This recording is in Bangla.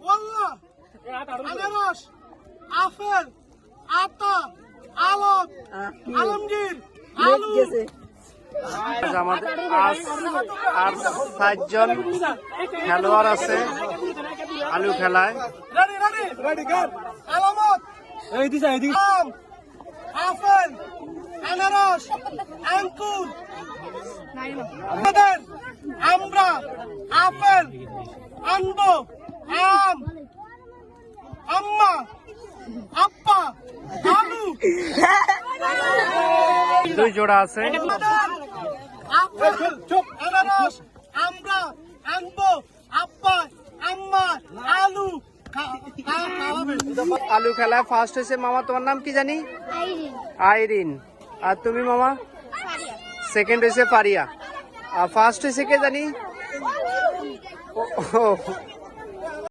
ওয়াল্লা, আনারস, আপেল, আতা, আলম, আলমগীর, আলু। আমাদের আর 7 জন খেলোয়াড় আছে আলু খেলায়। আলামত, আম, আপেল, আনারস, আঙ্কুর। আমরা আপেল আনবো, আম, আম্মা, আপ্পা, আলু। 2 জোড়া আছে। আপেল, আনারস, আমরা আনবো, আপ্পা, আম্মা, আলু। আলু খেলায় ফার্স্ট হয়েছে মামা, তোমার নাম কি জানি? আইরিন। আর তুমি মামা? সেকেন্ড হয়েছে ফারিয়া। আর ফার্স্ট হয়েছে কে জানি? ও